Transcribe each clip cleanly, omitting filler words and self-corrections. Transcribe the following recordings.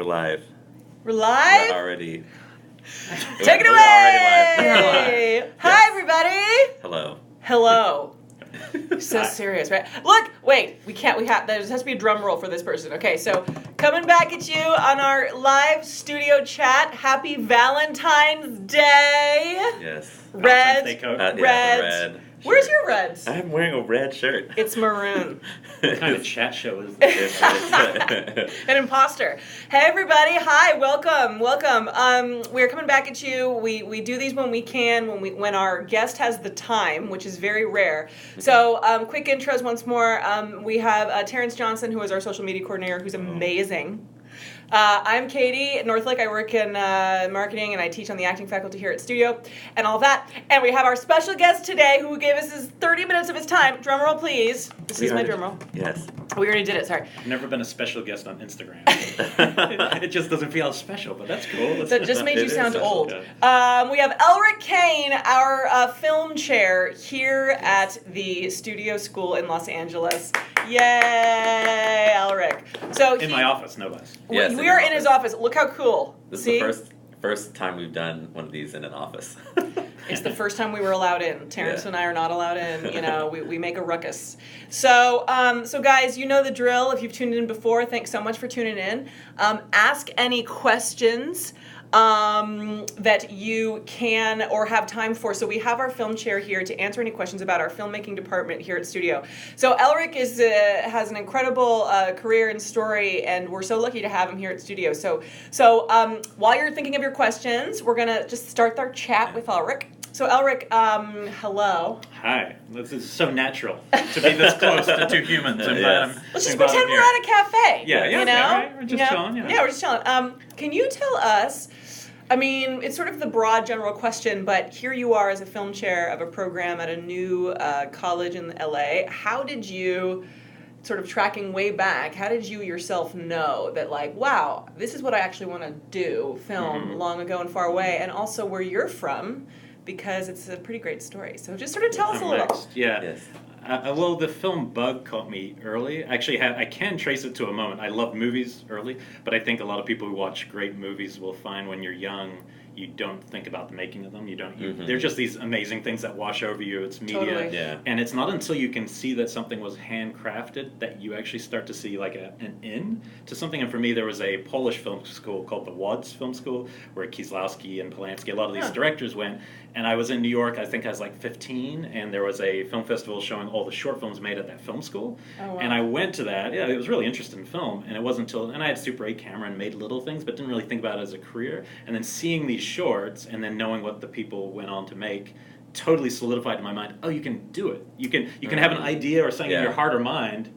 live. We're live? We're already. Take it we're away! already live. Hi, everybody! Hello. Hello. So serious, right? Look, wait, we can't, there has to be a drum roll for this person. Okay, so coming back at you on our live studio chat. Happy Valentine's Day. Yes. Red. Yeah, Red. the red. Where's your reds? I'm wearing a red shirt. It's maroon. What kind of chat show is this? An imposter. Hey everybody, hi, welcome. We're coming back at you. We do these when we can, when our guest has the time, which is very rare. So quick intros once more. We have Terrence Johnson, who is our social media coordinator, who's amazing. I'm Katie Northlake. I work in marketing and I teach on the acting faculty here at Studio and all that. And we have our special guest today who gave us his 30 minutes of his time. Drum roll, please. This is my drum roll. Yes. We already did it, sorry. I've never been a special guest on Instagram. It just doesn't feel special, but that's cool. That just made you sound special, old. yeah. We have Elric Kane, our film chair here at the Studio School in Los Angeles. Yay, Elric. So In my office, no less. Yes, we are in his office. Look how cool. This See? is the first time we've done one of these in an office. It's the first time we were allowed in. Terrence Yeah. and I are not allowed in. You know, we make a ruckus. So, so guys, you know the drill. If you've tuned in before, thanks so much for tuning in. Ask any questions that you can or have time for. So we have our film chair here to answer any questions about our filmmaking department here at Studio. So Elric has an incredible career and story, and we're so lucky to have him here at Studio. So while you're thinking of your questions, we're gonna just start our chat with Elric. So Elric, hello. Hi. This is so natural to be this close to two humans. I'm glad Yes. Let's just I'm glad pretend I'm we're here. at a cafe. Yeah, you know? yeah, right. We're just You know? chilling, yeah. Yeah, we're just chilling. Can you tell us, I mean, it's sort of the broad general question, but here you are as a film chair of a program at a new college in LA. How did you, sort of tracking way back, how did you yourself know that, like, wow, this is what I actually want to do, film long ago and far away, and also where you're from, because it's a pretty great story. So just sort of tell us a little. Next. Yeah. Yes. Well, the film bug caught me early. Actually, I can trace it to a moment. I loved movies early, but I think a lot of people who watch great movies will find when you're young, you don't think about the making of them. You don't. They're just these amazing things that wash over you. It's media, Totally. Yeah. and it's not until you can see that something was handcrafted that you actually start to see like an in to something. And for me, there was a Polish film school called the Łódź Film School where Kieslowski and Polanski, a lot of these directors went. And I was in New York, I think I was like 15, and there was a film festival showing all the short films made at that film school. Oh, wow. And I went to that. Yeah, it was really interesting in film, and it wasn't until, and I had Super 8 camera and made little things, but didn't really think about it as a career. And then seeing these shorts, and then knowing what the people went on to make, totally solidified in my mind, oh, you can do it. You can have an idea or something in your heart or mind,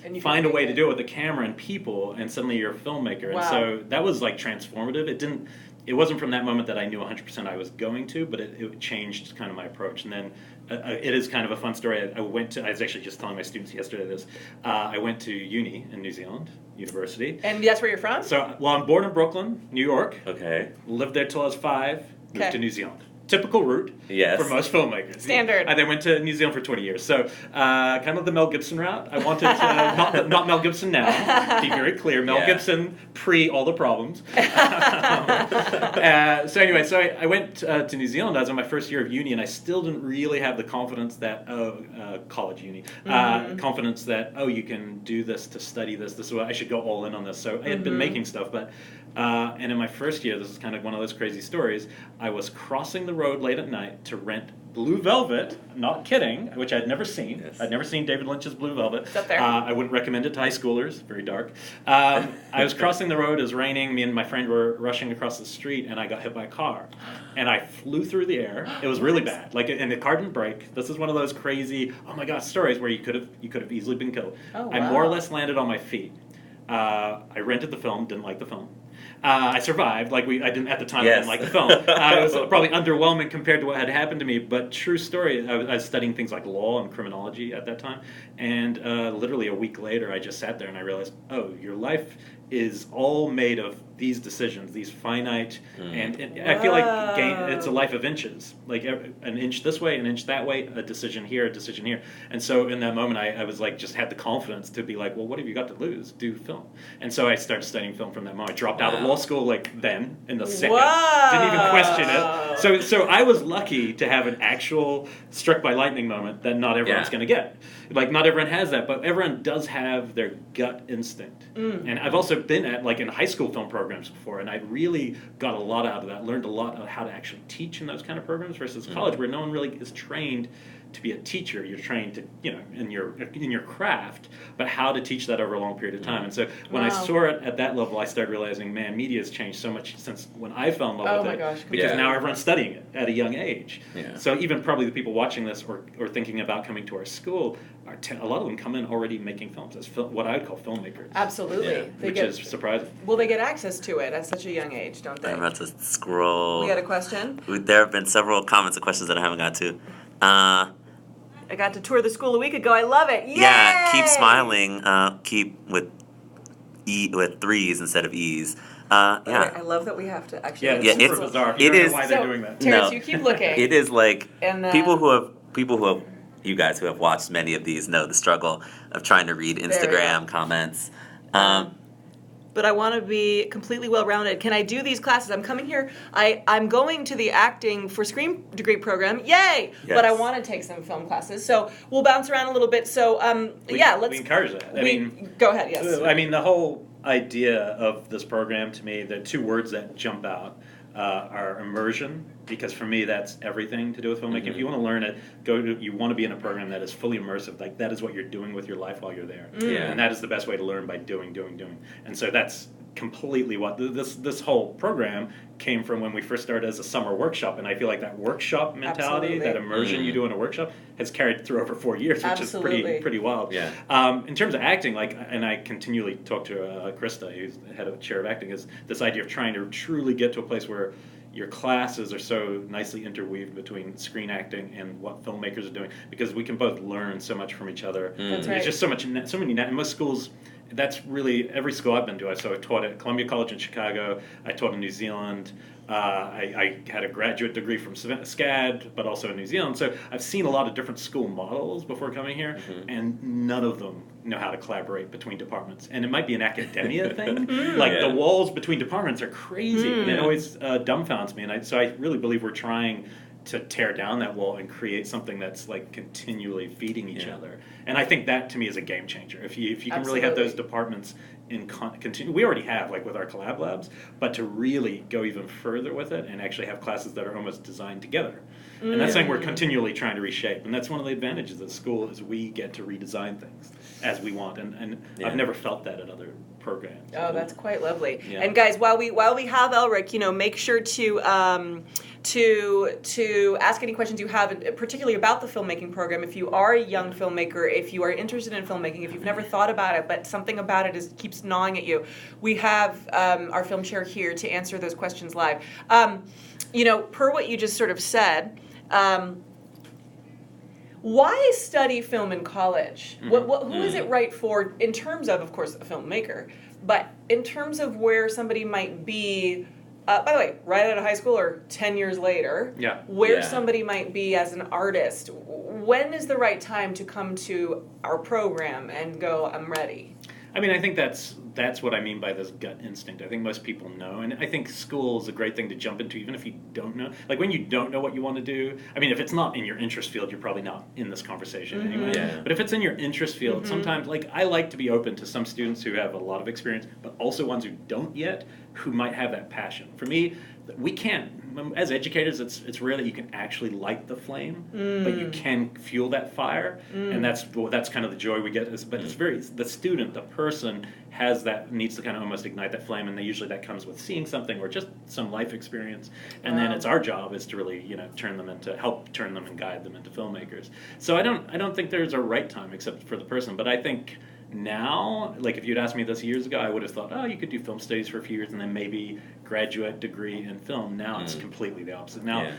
And you find a can way make to do it with the camera and people, and suddenly you're a filmmaker. Wow. And so that was like transformative. It wasn't from that moment that I knew 100% I was going to, but it changed kind of my approach. And then it is kind of a fun story. I was actually just telling my students yesterday this. I went to uni in New Zealand, university. And that's where you're from? So, well, I'm born in Brooklyn, New York. Okay. Lived there till I was 5. Moved Okay. to New Zealand. Typical route Yes. for most filmmakers. Standard. I then went to New Zealand for 20 years. So kind of the Mel Gibson route. I wanted to, not Mel Gibson now, be very clear. Mel Yeah. Gibson pre all the problems. So anyway, I went to New Zealand. I was in my first year of uni, and I still didn't really have the confidence that, college uni, confidence that, you can do this to study this. This is what I should go all in on this. So I had been making stuff, but and in my first year, this is kind of one of those crazy stories, I was crossing the road late at night to rent Blue Velvet, not kidding, which I'd never seen. Yes. I'd never seen David Lynch's Blue Velvet. It's up there. I wouldn't recommend it to high schoolers, very dark. I was crossing the road, it was raining, me and my friend were rushing across the street, and I got hit by a car. And I flew through the air. It was really bad. And the car didn't break. This is one of those crazy, oh my God, stories where you could have easily been killed. Oh, I wow. more or less landed on my feet. I rented the film, didn't like the film. I survived. I didn't at the time. I Yes. didn't like the film. It was probably underwhelming compared to what had happened to me. But true story. I was studying things like law and criminology at that time, and literally a week later, I just sat there and I realized, oh, your life is all made of these decisions, these finite, and I feel like it's a life of inches, like an inch this way, an inch that way, a decision here, a decision here. And so in that moment, I was like, just had the confidence to be like, well, what have you got to lose? Do film. And so I started studying film from that moment. I dropped out of law school like then, in the second. Didn't even question it. So I was lucky to have an actual struck by lightning moment that not everyone's going to get. Like, not everyone has that, but everyone does have their gut instinct. And I've also been at, like, in high school film programs before, and I really got a lot out of that, learned a lot of how to actually teach in those kind of programs versus college, where no one really is trained to be a teacher. You're trained to, in your craft, but how to teach that over a long period of time. And so when I saw it at that level, I started realizing, man, media has changed so much since when I fell in love with it. Because now everyone's studying it at a young age. So even probably the people watching this or thinking about coming to our school, a lot of them come in already making films as what I would call filmmakers. Absolutely. Which is surprising. Well, they get access to it at such a young age, don't they? I'm about to scroll. We got a question? There have been several comments and questions that I haven't got to. I got to tour the school a week ago. I love it. Yay! Yeah, keep smiling. Keep with threes instead of E's. Yeah. I love that we have to actually. Yeah, it's super bizarre. You don't know why they're doing that. Terrence, you keep looking. It is like people who have you guys who have watched many of these know the struggle of trying to read Instagram comments. But I want to be completely well-rounded. Can I do these classes? I'm coming here. I'm going to the acting for screen degree program. Yay! Yes. But I want to take some film classes. So we'll bounce around a little bit. So we encourage that. Go ahead. Yes. I mean, the whole idea of this program, to me, the two words that jump out are immersion, because for me that's everything to do with filmmaking. If you want to learn it, you want to be in a program that is fully immersive. Like, that is what you're doing with your life while you're there. And that is the best way to learn, by doing. And so that's completely what this whole program came from when we first started as a summer workshop. And I feel like that workshop mentality, that immersion you do in a workshop, has carried through over 4 years, which is pretty wild. In terms of acting, and I continually talk to Krista, who's the head of chair of acting, is this idea of trying to truly get to a place where your classes are so nicely interweaved between screen acting and what filmmakers are doing, because we can both learn so much from each other. That's right. There's just so many. In most schools, that's really every school I've been to. So I taught at Columbia College in Chicago. I taught in New Zealand. I had a graduate degree from SCAD, but also in New Zealand. So I've seen a lot of different school models before coming here, and none of them know how to collaborate between departments. And it might be an academia thing. Like, the walls between departments are crazy, and it always dumbfounds me. And so I really believe we're trying to tear down that wall and create something that's like continually feeding each other. And I think that, to me, is a game changer. If you can really have those departments in continue, we already have, like with our collab labs, but to really go even further with it and actually have classes that are almost designed together. And that's something we're continually trying to reshape. And that's one of the advantages of school, is we get to redesign things as we want. And I've never felt that at other programs. Oh, that's quite lovely. Yeah. And guys, while we have Elric, make sure to ask any questions you have, particularly about the filmmaking program. If you are a young filmmaker, if you are interested in filmmaking, if you've never thought about it, but something about it keeps gnawing at you, we have our film chair here to answer those questions live. Per what you just sort of said, why study film in college? Who is it right for, in terms of course, a filmmaker, but in terms of where somebody might be, by the way, right out of high school or 10 years later, where somebody might be as an artist? When is the right time to come to our program and go, I'm ready? I mean, I think that's what I mean by this gut instinct. I think most people know, and I think school is a great thing to jump into, even if you don't know. Like, when you don't know what you want to do, I mean, if it's not in your interest field, you're probably not in this conversation anyway. But if it's in your interest field, sometimes, like, I like to be open to some students who have a lot of experience, but also ones who don't yet, who might have that passion. For me, we can't, as educators, it's rare that you can actually light the flame, but you can fuel that fire, and that's kind of the joy we get. But it's the student, the person, needs to kind of almost ignite that flame, and usually that comes with seeing something or just some life experience, and then it's our job is to really help turn them and guide them into filmmakers. So I don't think there's a right time except for the person, but I think Now, like if you'd asked me this years ago, I would have thought, oh, you could do film studies for a few years and then maybe graduate degree in film. Now it's completely the opposite. Now,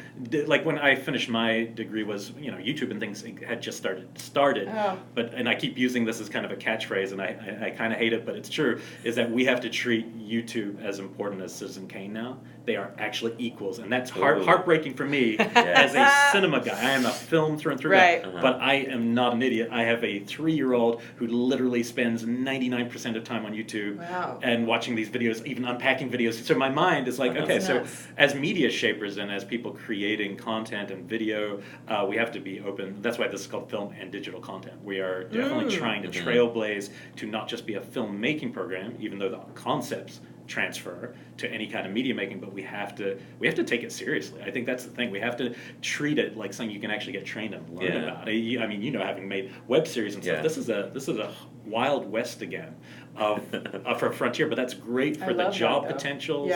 like when I finished my degree was, YouTube and things had just started. And I keep using this as kind of a catchphrase, and I kind of hate it, but it's true, is that we have to treat YouTube as important as Citizen Kane now. They are actually equals, and that's heartbreaking for me as a cinema guy. I am a film through and through guy, but I am not an idiot. I have a 3-year-old who literally spends 99% of time on YouTube and watching these videos, even unpacking videos. So my mind is like, okay, so as media shapers and as people creating content and video, we have to be open. That's why this is called film and digital content. We are definitely trying to trailblaze to not just be a filmmaking program, even though the concepts transfer to any kind of media making, but we have to take it seriously. I think that's the thing. We have to treat it like something you can actually get trained and learn about. I mean, having made web series and stuff, this is a wild west again of a frontier, but that's great for the job potentials,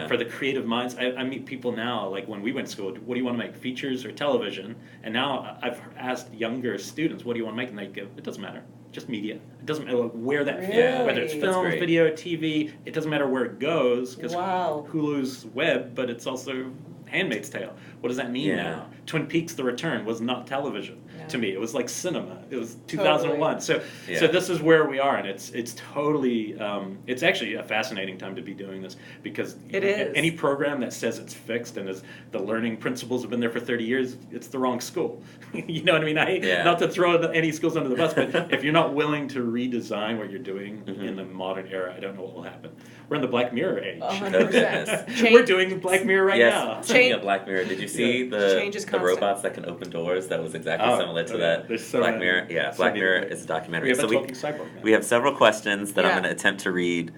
for the creative minds. I meet people now, like when we went to school, what do you want to make, features or television? And now I've asked younger students, what do you want to make? And they go, it doesn't matter. Just media. It doesn't matter where that fits, whether it's film, video, TV. It doesn't matter where it goes, because Hulu's web, but it's also Handmaid's Tale. What does that mean now? Twin Peaks: The Return was not television to me. It was like cinema. It was 2001. So this is where we are, and it's totally it's actually a fascinating time to be doing this, because any program that says it's fixed and is the learning principles have been there for 30 years, it's the wrong school. You know what I mean? Not to throw any schools under the bus, but if you're not willing to redesign what you're doing in the modern era, I don't know what will happen. We're in the Black Mirror age. 100%. We're doing Black Mirror right now. Speaking of Black Mirror, did you see the robots that can open doors? That was exactly similar to that. Black Mirror. Yeah, Black Mirror is a documentary. We have several questions that I'm going to attempt to read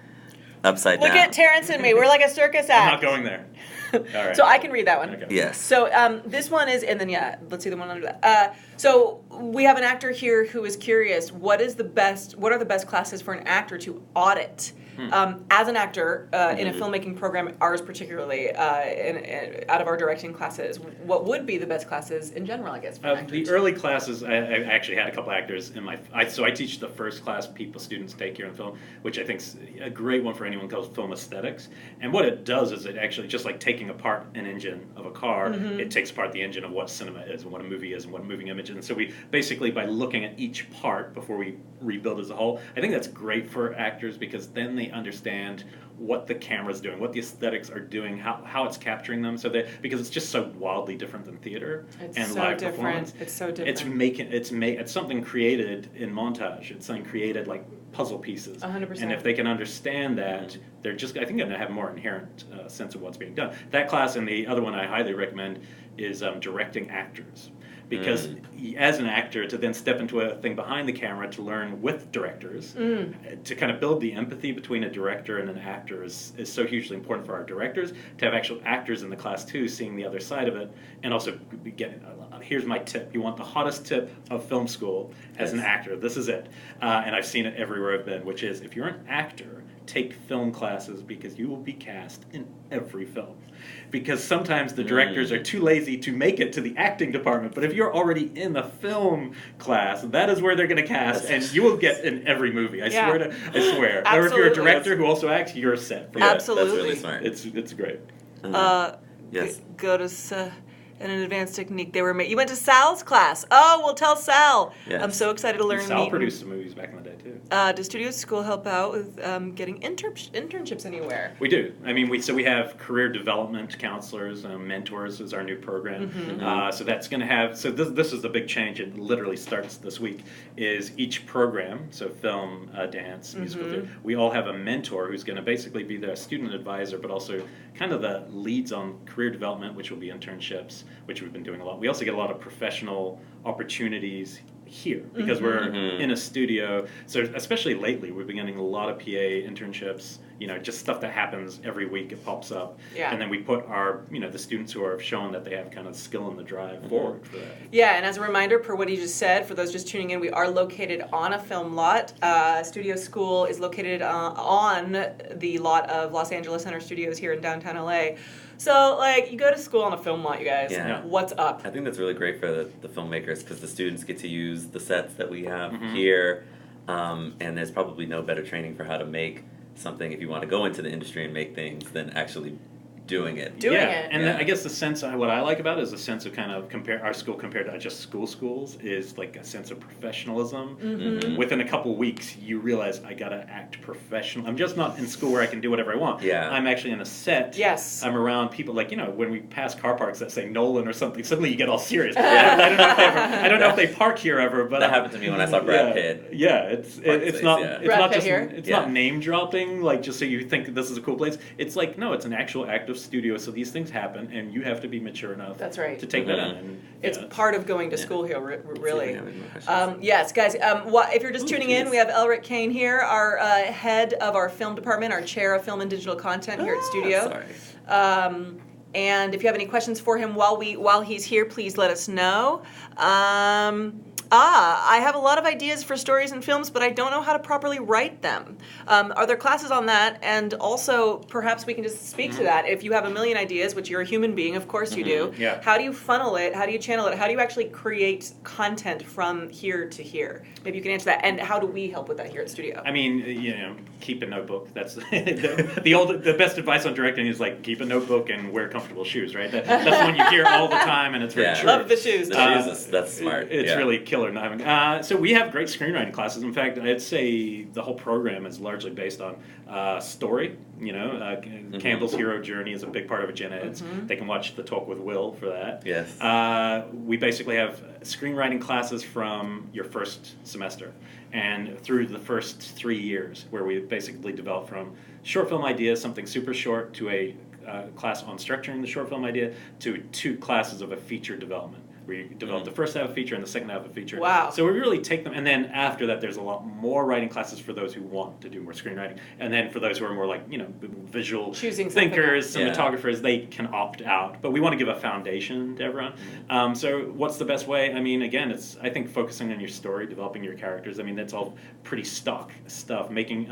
upside down. Look at Terrence and me. We're like a circus act. I'm not going there. All right. So I can read that one. Okay. Yes. So this one is, and then let's see the one under that. So we have an actor here who is curious. What are the best classes for an actor to audit? As an actor in a filmmaking program, ours particularly, out of our directing classes, what would be the best classes in general, I guess, for actors? The early classes, I actually had a couple actors in so I teach the first class students take here in film, which I think is a great one for anyone called film aesthetics. And what it does is it actually, just like taking apart an engine of a car, it takes apart the engine of what cinema is and what a movie is and what a moving image is. And so we basically, by looking at each part before we rebuild as a whole, I think that's great for actors, because then they understand what the camera's doing, what the aesthetics are doing, how it's capturing them, because it's just so wildly different than theater and live performance. It's so different. It's something created in montage. It's something created like puzzle pieces. 100%. And if they can understand that, they're just, I think, going to have a more inherent sense of what's being done. That class, and the other one I highly recommend, is directing actors. Because as an actor, to then step into a thing behind the camera to learn with directors, to kind of build the empathy between a director and an actor is so hugely important for our directors, to have actual actors in the class too, seeing the other side of it, and also here's my tip. You want the hottest tip of film school as an actor. This is it. And I've seen it everywhere I've been, which is, if you're an actor, take film classes, because you will be cast in every film. Because sometimes the directors are too lazy to make it to the acting department. But if you're already in the film class, that is where they're going to cast, and you will get in every movie. I swear. Or if you're a director who also acts, you're set for Absolutely. That's really smart. It's great. Yes. Go to an advanced technique. You went to Sal's class. Oh, well, tell Sal. Yes. I'm so excited to learn. Sal produced some movies back in the day too. Does Studio School help out with getting internships anywhere? We do. I mean, we have career development counselors, mentors is our new program. So that's going to have. So this is the big change. It literally starts this week. Is each program, so film, dance, musical theater, we all have a mentor who's going to basically be the student advisor, but also kind of the leads on career development, which will be internships, which we've been doing a lot. We also get a lot of professional opportunities here, because we're in a studio. So especially lately, we've been getting a lot of PA internships, just stuff that happens every week. It pops up. Yeah. And then we put our, the students who are shown that they have kind of skill and the drive forward for that. Yeah, and as a reminder, per what he just said, for those just tuning in, we are located on a film lot. Studio School is located on the lot of Los Angeles Center Studios here in downtown LA. So, you go to school on a film lot, you guys. Yeah. What's up? I think that's really great for the filmmakers, because the students get to use the sets that we have here. and there's probably no better training for how to make something if you want to go into the industry and make things than actually doing it. And I guess the sense, what I like about it is a sense of kind of our school compared to just schools is like a sense of professionalism. Within a couple weeks, you realize I gotta act professional. I'm just not in school where I can do whatever I want. I'm actually in a set. I'm around people like, when we pass car parks that say Nolan or something, suddenly you get all serious. I don't know if they park here ever, but that happened to me when I saw Brad Pitt. It's not name dropping, like just so you think this is a cool place. It's like, no, it's an actual act of studio, so these things happen, and you have to be mature enough to take that on. And, it's part of going to school here, really. Yes, guys, if you're just tuning in, we have Elric Kane here, our head of our film department, our chair of film and digital content here at Studio. And if you have any questions for him while he's here, please let us know. I have a lot of ideas for stories and films, but I don't know how to properly write them. Are there classes on that? And also, perhaps we can just speak to that. If you have a million ideas, which you're a human being, of course you do, how do you funnel it? How do you channel it? How do you actually create content from here to here? Maybe you can answer that. And how do we help with that here at Studio? I mean, keep a notebook. That's the best advice on directing is like keep a notebook and wear comfortable shoes, right? That's the one you hear all the time, and it's very true. Love the shoes. That's smart. It's really killer. Not having. So we have great screenwriting classes. In fact, I'd say the whole program is largely based on story. Campbell's hero journey is a big part of it. Gen Eds. They can watch the Talk with Will for that. We basically have screenwriting classes from your first semester and through the first 3 years, where we basically develop from short film ideas, something super short, to a class on structuring the short film idea, to 2 classes of a feature development. We develop the first half of a feature and the second half of a feature. Wow. So we really take them, and then after that, there's a lot more writing classes for those who want to do more screenwriting. And then for those who are more like, visual thinkers, cinematographers, they can opt out. But we want to give a foundation to everyone. So what's the best way? I mean, again, I think focusing on your story, developing your characters. I mean, that's all pretty stock stuff. Making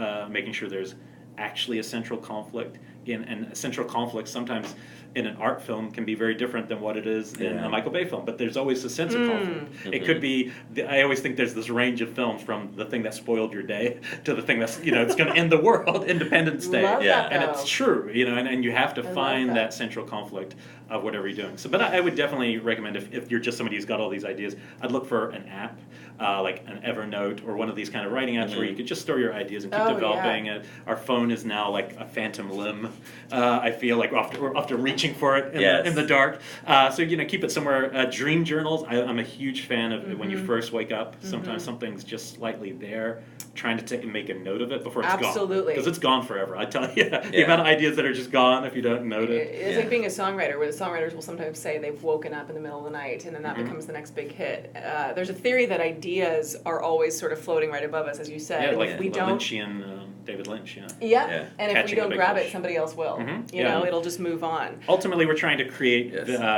sure there's actually a central conflict. And a central conflict sometimes in an art film can be very different than what it is in a Michael Bay film, but there's always a sense of conflict. It could be, I always think there's this range of films from the thing that spoiled your day to the thing that's, it's going to end the world, Independence Day. Love that, and it's true, and you have to find that central conflict of whatever you're doing. So, but I would definitely recommend if you're just somebody who's got all these ideas, I'd look for an app, like an Evernote or one of these kind of writing apps where you could just store your ideas and keep developing it. Our phone is now like a phantom limb. I feel like we're often reaching for it in the dark. So keep it somewhere. Dream journals. I'm a huge fan of when you first wake up. Sometimes something's just slightly there. Trying to make a note of it before it's gone. Because it's gone forever. I tell you, the amount of ideas that are just gone if you don't note it. It's like being a songwriter, where the songwriters will sometimes say they've woken up in the middle of the night, and then that becomes the next big hit. There's a theory that ideas are always sort of floating right above us, as you said. Yeah, like if we don't, Lynchian David Lynch. And if we don't grab it, somebody else will. It'll just move on. Ultimately, we're trying to create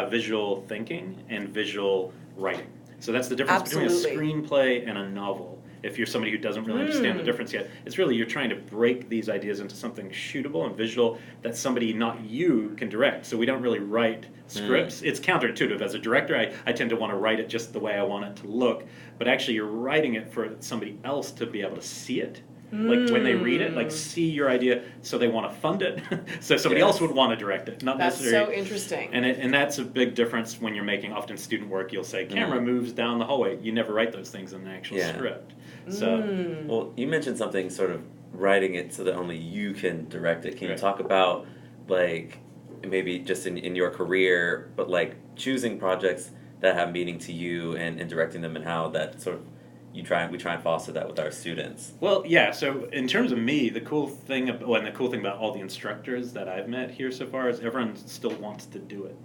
visual thinking and visual writing. So that's the difference between a screenplay and a novel. If you're somebody who doesn't really understand the difference yet, it's really you're trying to break these ideas into something shootable and visual that somebody, not you, can direct. So we don't really write scripts. It's counterintuitive. As a director, I tend to want to write it just the way I want it to look. But actually, you're writing it for somebody else to be able to see it. Like when they read it, like see your idea, so they want to fund it. So somebody else would want to direct it, not necessarily. That's so interesting. And that's a big difference when you're making often student work. You'll say camera moves down the hallway. You never write those things in an actual script. So well, you mentioned something sort of writing it so that only you can direct it. Can you talk about like maybe just in your career, but like choosing projects that have meaning to you and directing them, and how that sort of we try and foster that with our students? Well, so in terms of me, the cool thing about all the instructors that I've met here so far is everyone still wants to do it.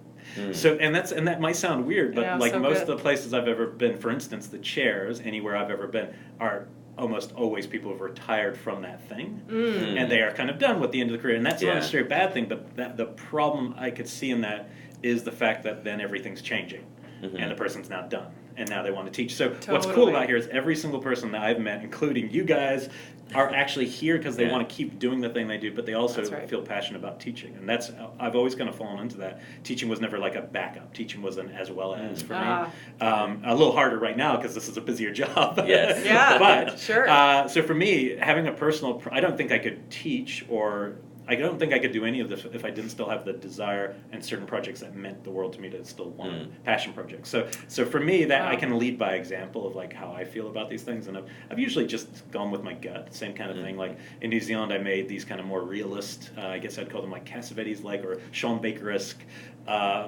So and that might sound weird, but most of the places I've ever been, for instance, the chairs anywhere I've ever been are almost always people who've retired from that thing, and they are kind of done with the end of the career, and that's not necessarily a bad thing. But the problem I could see in that is the fact that then everything's changing. And the person's now done. and now they want to teach. So what's cool about here is every single person that I've met, including you guys, are actually here because they want to keep doing the thing they do, but they also feel passionate about teaching. And that's, I've always kind of fallen into that. Teaching was never like a backup. Teaching was an as well as for me. A little harder right now because this is a busier job. Yes. Yeah, but, sure. So for me, having a personal, I don't think I could teach or I don't think I could do any of this if I didn't still have the desire and certain projects that meant the world to me to still want passion projects. So for me, that I can lead by example of like how I feel about these things, and I've usually just gone with my gut, same kind of thing. Like in New Zealand, I made these kind of more realist, I guess I'd call them like Cassavetes-like or Sean Baker-esque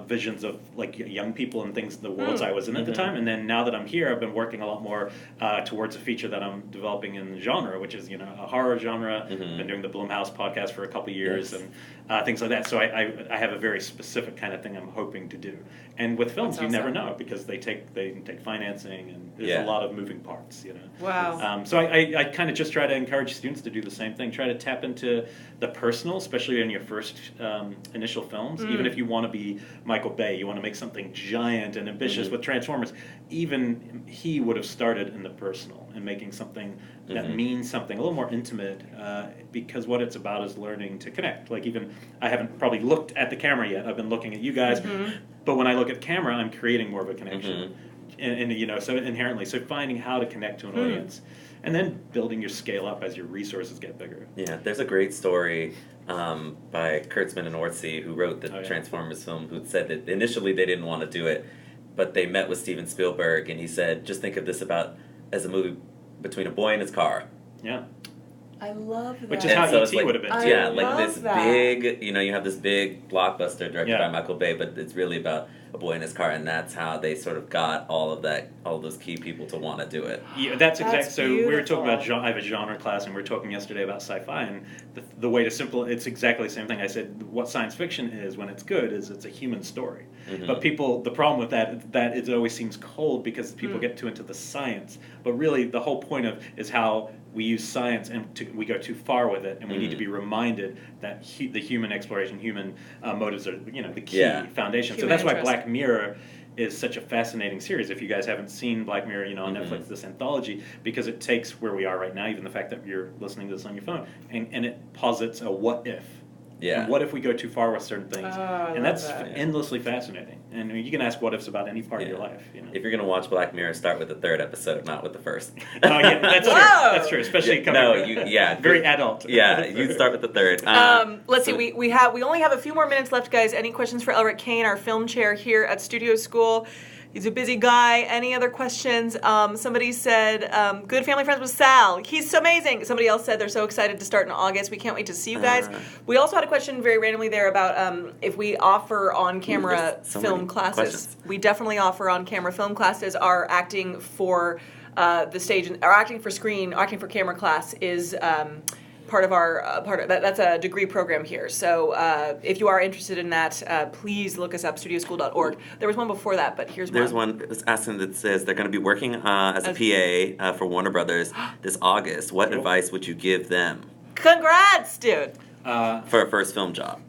visions of like young people and things, the worlds I was in at the time. And then now that I'm here, I've been working a lot more towards a feature that I'm developing in genre, which is, a horror genre. Been doing the Blumhouse podcast for a couple years and things like that. So I have a very specific kind of thing I'm hoping to do. And with films, you never know because they take financing and there's a lot of moving parts, Wow. So I kind of just try to encourage students to do the same thing. Try to tap into the personal, especially in your first initial films. Even if you want to be Michael Bay, you want to make something giant and ambitious with Transformers, even he would have started in the personal and making something that means something a little more intimate because what it's about is learning to connect. Like even, I haven't probably looked at the camera yet. I've been looking at you guys, but when I look at camera, I'm creating more of a connection. And so inherently, so finding how to connect to an audience. And then building your scale up as your resources get bigger. Yeah, there's a great story by Kurtzman and Orsi, who wrote the Transformers film, who said that initially they didn't want to do it, but they met with Steven Spielberg, and he said, just think of this as a movie between a boy and his car. Yeah. I love that. Which is how E.T. would have been. Yeah, like this big, you have this big blockbuster directed by Michael Bay, but it's really about a boy in his car, and that's how they sort of got all of those key people to want to do it. Yeah, that's exactly. So we were talking about, I have a genre class, and we were talking yesterday about sci-fi, and the way to it's exactly the same thing. I said what science fiction is when it's good is it's a human story. But the problem with that it always seems cold because people get too into the science. But really, the whole point is how we use science and we go too far with it, and we need to be reminded that the human exploration, human motives are the key foundation. So that's why Black Mirror is such a fascinating series. If you guys haven't seen Black Mirror, on Netflix, this anthology, because it takes where we are right now, even the fact that you're listening to this on your phone, and it posits a what if. Yeah. And what if we go too far with certain things? And that's endlessly fascinating. And you can ask what ifs about any part of your life. If you're going to watch Black Mirror, start with the third episode, not with the first. Oh, yeah, that's true. That's true. Especially coming very adult. Yeah, you start with the third. Let's see. We only have a few more minutes left, guys. Any questions for Elric Kane, our film chair here at Studio School? He's a busy guy. Any other questions? Somebody said, good family friends with Sal. He's so amazing. Somebody else said they're so excited to start in August. We can't wait to see you guys. We also had a question very randomly there about if we offer on-camera film classes. Questions. We definitely offer on-camera film classes. Our acting for the stage, our acting for camera class is... part of that's a degree program here. So if you are interested in that, please look us up, studioschool.org. There was one before that, but here's one. There's one that's asking that says they're going to be working as a PA for Warner Brothers this August. What advice would you give them? Congrats, dude! For a first film job.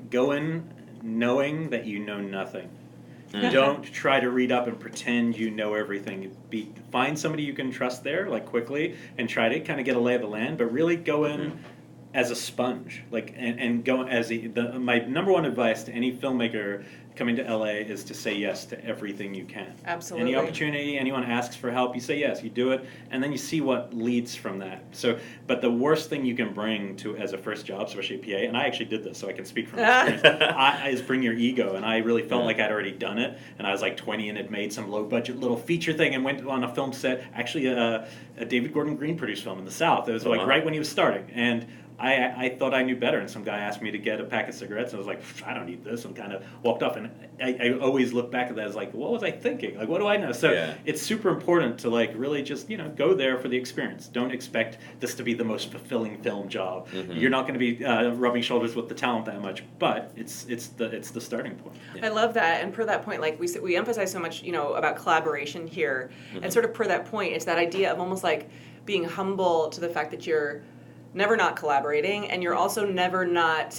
Go in knowing that you know nothing. Don't try to read up and pretend you know everything. Find somebody you can trust there, like quickly, and try to kind of get a lay of the land. But really go in as a sponge, and go as my number one advice to any filmmaker coming to LA is to say yes to everything you can. Absolutely. Any opportunity, anyone asks for help, you say yes, you do it, and then you see what leads from that. So, but the worst thing you can bring to as a first job, especially a PA, and I actually did this, so I can speak from experience, is bring your ego. And I really felt like I'd already done it, and I was like 20 and had made some low budget little feature thing and went on a film set, actually a David Gordon Green produced film in the South. It was like right when he was starting, and I thought I knew better, and some guy asked me to get a pack of cigarettes, and I was like, I don't need this, and kind of walked off. And I always look back at that as like, what was I thinking? Like, what do I know? So it's super important to really just go there for the experience. Don't expect this to be the most fulfilling film job. You're not going to be rubbing shoulders with the talent that much, but it's the starting point. I love that, and per that point, like we emphasize so much about collaboration here, and sort of per that point, it's that idea of almost like being humble to the fact that you're never not collaborating, and you're also never not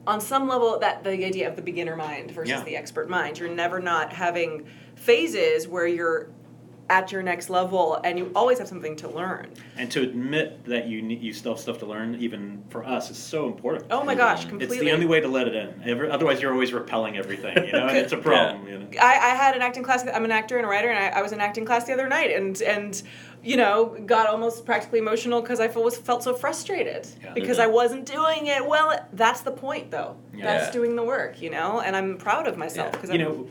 on some level, that the idea of the beginner mind versus the expert mind. You're never not having phases where you're at your next level, and you always have something to learn. And to admit that you still have stuff to learn, even for us, is so important. Oh my gosh, completely. It's the only way to let it in. Otherwise, you're always repelling everything, and it's a problem. I had an acting class. I'm an actor and a writer, and I was in acting class the other night, and got almost practically emotional because I felt so frustrated because I wasn't doing it well. That's the point, though. That's doing the work, and I'm proud of myself.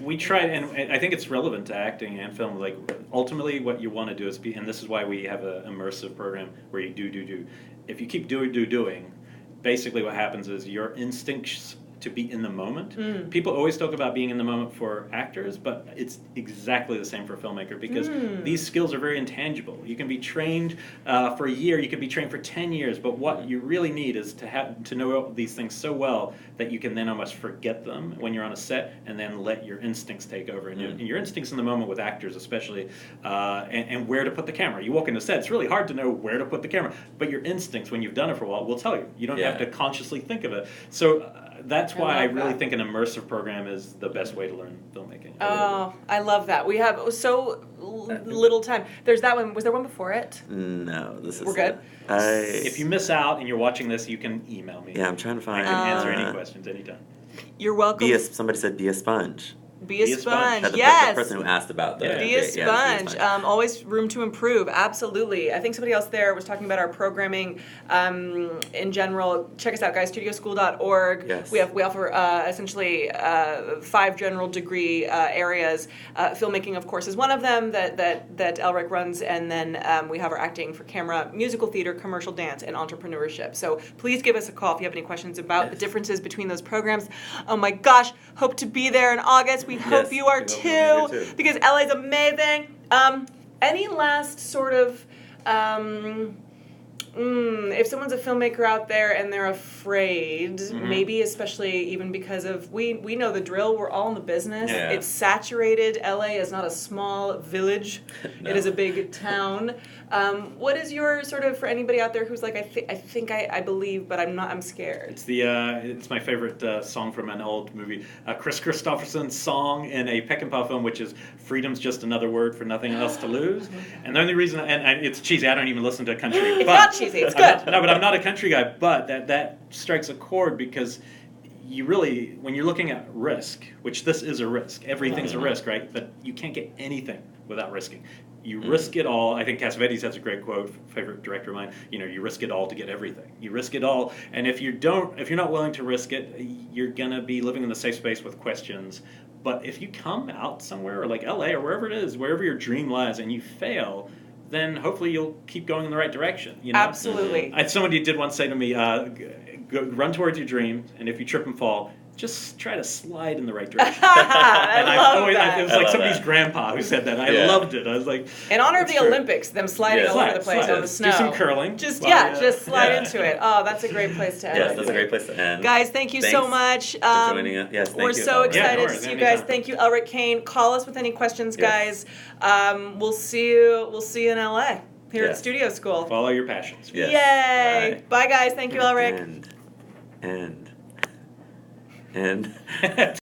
We try, and I think it's relevant to acting and film. Like, ultimately, what you want to do is and this is why we have an immersive program where you do. If you keep doing, basically what happens is your instincts to be in the moment. People always talk about being in the moment for actors, but it's exactly the same for a filmmaker because these skills are very intangible. You can be trained for a year, you can be trained for 10 years, but what you really need is to know these things so well that you can then almost forget them when you're on a set and then let your instincts take over. And your instincts in the moment with actors especially, and where to put the camera. You walk into set, it's really hard to know where to put the camera, but your instincts, when you've done it for a while, will tell you. You don't have to consciously think of it. So that's why I really think an immersive program is the best way to learn filmmaking. Oh, I love that. We have so little time. There's that one. Was there one before it? No, We're good? If you miss out and you're watching this, you can email me. Yeah, I'm trying to find. I can answer any questions anytime. You're welcome. Somebody said be a sponge. Be a sponge, yes. The person who asked about that. Be a sponge. Always room to improve. Absolutely. I think somebody else there was talking about our programming in general. Check us out, guys. Studioschool.org. Yes. We offer essentially 5 general degree areas. Filmmaking, of course, is one of them that Elric runs, and then we have our acting for camera, musical theater, commercial dance, and entrepreneurship. So please give us a call if you have any questions about the differences between those programs. Oh my gosh, hope to be there in August. We hope you are too, because LA is amazing. Any last sort of, if someone's a filmmaker out there and they're afraid, maybe especially even because of, we know the drill, we're all in the business. It's saturated. LA is not a small village. No. It is a big town. What is your sort of, for anybody out there who's like, I believe, but I'm scared. It's my favorite song from an old movie, Chris Christopherson's song in a Peckinpah film, which is "Freedom's just another word for nothing else to lose." And the only reason, and it's cheesy, I don't even listen to country. It's not cheesy, it's good. But I'm not a country guy, but that strikes a chord because you really, when you're looking at risk, which this is a risk, everything's a risk, right? But you can't get anything without risking. You risk it all. I think Cassavetes has a great quote, favorite director of mine, you risk it all to get everything. You risk it all, and if you're not willing to risk it, you're going to be living in the safe space with questions. But if you come out somewhere like LA or wherever it is, wherever your dream lies, and you fail, then hopefully you'll keep going in the right direction. Absolutely. Somebody did once say to me, run towards your dream, and if you trip and fall, just try to slide in the right direction. It was like somebody's grandpa who said that. I loved it. I was like, in honor of the Olympics, them sliding all over the place on the snow. Do some curling. Just slide into it. Oh, that's a great place to end. Yes, that's a great place to end. Guys, thank you so much for joining us. Yes, we're so excited to see you guys. Thank you, Elric, Kane. Call us with any questions, guys. We'll see you in LA here at Studio School. Follow your passions. Yes. Yay! Bye, guys. Thank you, Elric. And